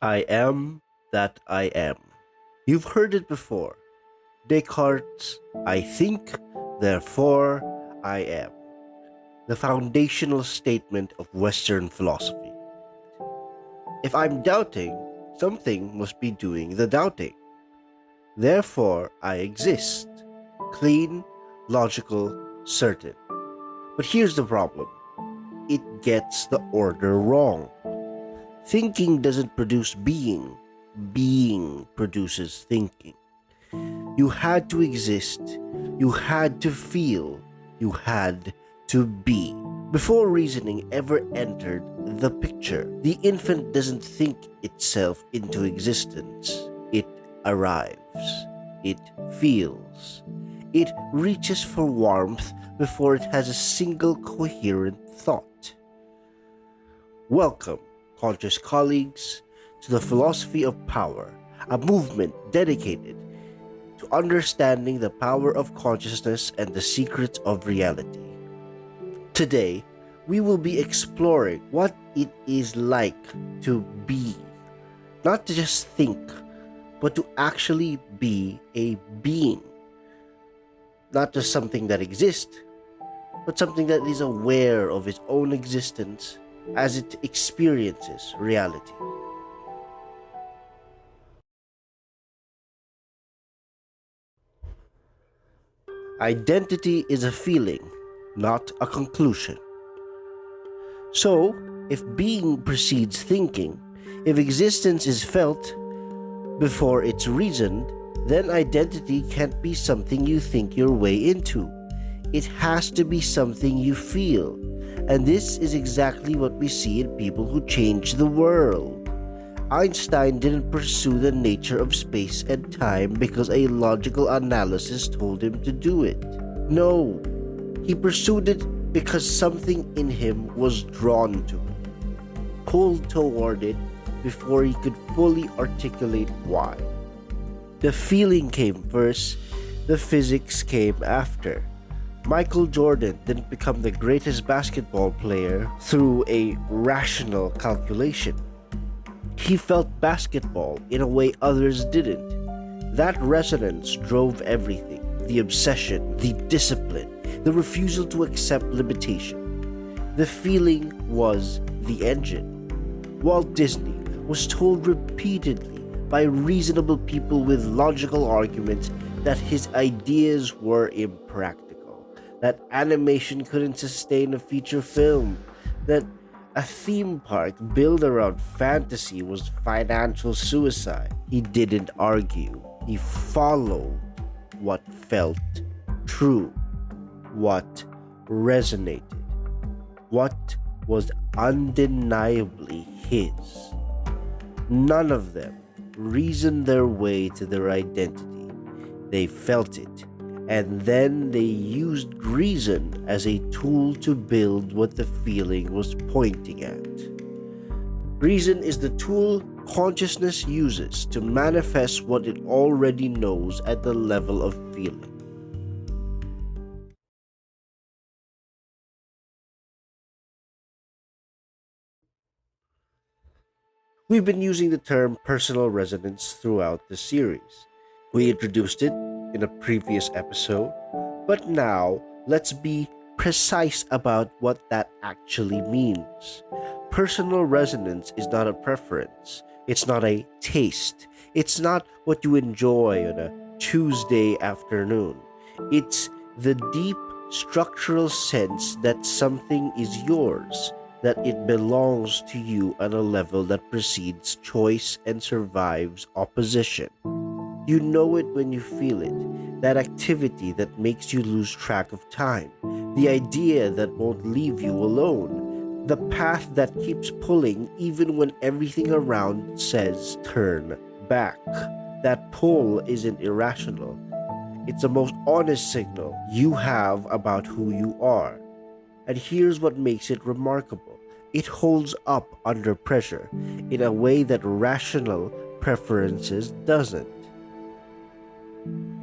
I am that I am. You've heard it before. Descartes, I think, therefore I am. The foundational statement of Western philosophy. If I'm doubting, something must be doing the doubting. Therefore I exist. Clean, logical, certain. But here's the problem. It gets the order wrong. Thinking doesn't produce being. Being produces thinking. You had to exist. You had to feel. You had to be. Before reasoning ever entered the picture, the infant doesn't think itself into existence. It arrives. It feels. It reaches for warmth before it has a single coherent thought. Welcome, conscious colleagues, to the philosophy of power, a movement dedicated to understanding the power of consciousness and the secrets of reality. Today, we will be exploring what it is like to be, not to just think, but to actually be a being. Not just something that exists, but something that is aware of its own existence as it experiences reality. Identity is a feeling, not a conclusion. So, if being precedes thinking, if existence is felt before it's reasoned, then identity can't be something you think your way into. It has to be something you feel. And this is exactly what we see in people who change the world. Einstein didn't pursue the nature of space and time because a logical analysis told him to do it. No, he pursued it because something in him was drawn to it, pulled toward it before he could fully articulate why. The feeling came first, the physics came after. Michael Jordan didn't become the greatest basketball player through a rational calculation. He felt basketball in a way others didn't. That resonance drove everything: the obsession, the discipline, the refusal to accept limitation. The feeling was the engine. Walt Disney was told repeatedly by reasonable people with logical arguments that his ideas were impractical, that animation couldn't sustain a feature film, that a theme park built around fantasy was financial suicide. He didn't argue. He followed what felt true, what resonated, what was undeniably his. None of them reasoned their way to their identity. They felt it, and then they used reason as a tool to build what the feeling was pointing at. Reason is the tool consciousness uses to manifest what it already knows at the level of feeling. We've been using the term personal resonance throughout the series. We introduced it in a previous episode, but now let's be precise about what that actually means. Personal resonance is not a preference, it's not a taste, it's not what you enjoy on a Tuesday afternoon. It's the deep structural sense that something is yours, that it belongs to you on a level that precedes choice and survives opposition. You know it when you feel it, that activity that makes you lose track of time, the idea that won't leave you alone, the path that keeps pulling even when everything around says turn back. That pull isn't irrational. It's the most honest signal you have about who you are. And here's what makes it remarkable. It holds up under pressure in a way that rational preferences doesn't.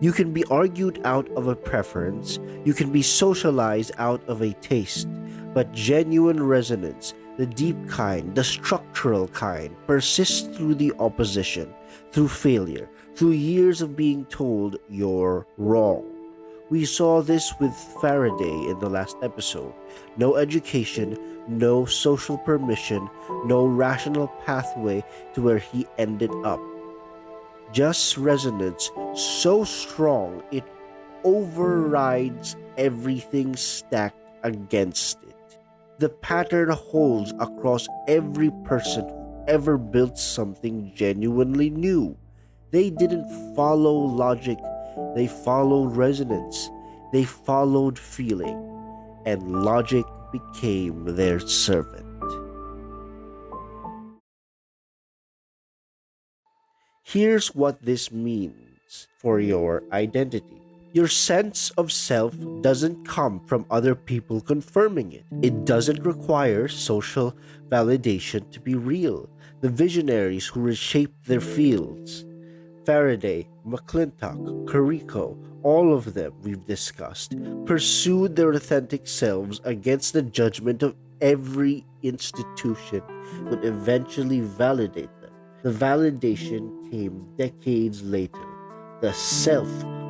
You can be argued out of a preference, you can be socialized out of a taste, but genuine resonance The deep kind, the structural kind, persists through the opposition, through failure, through years of being told you're wrong. We saw this with Faraday in the last episode. No education, no social permission, no rational pathway to where he ended up. Just resonance so strong it overrides everything stacked against it. The pattern holds across every person who ever built something genuinely new. They didn't follow logic, they followed resonance, they followed feeling, and logic became their servant. Here's what this means for your identity. Your sense of self doesn't come from other people confirming it. It doesn't require social validation to be real. The visionaries who reshaped their fields, Faraday, McClintock, Carrico, all of them we've discussed, pursued their authentic selves against the judgment of every institution that would eventually validate them. The validation came decades later. The self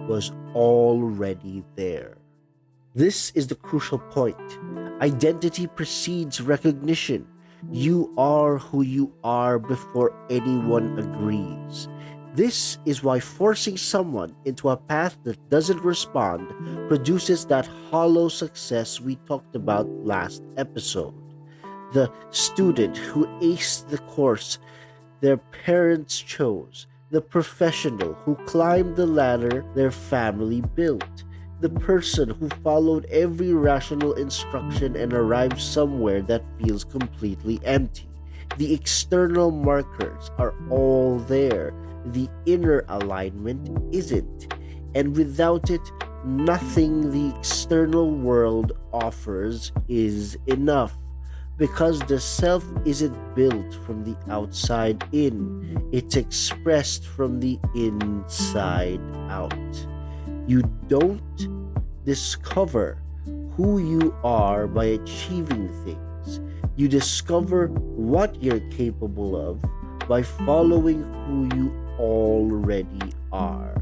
was already there. This is the crucial point. Identity precedes recognition. You are who you are before anyone agrees. This is why forcing someone into a path that doesn't respond produces that hollow success we talked about last episode. The student who aced the course their parents chose, the professional who climbed the ladder their family built, the person who followed every rational instruction and arrived somewhere that feels completely empty. The external markers are all there, the inner alignment isn't, and without it, nothing the external world offers is enough. Because the self isn't built from the outside in, it's expressed from the inside out. You don't discover who you are by achieving things. You discover what you're capable of by following who you already are.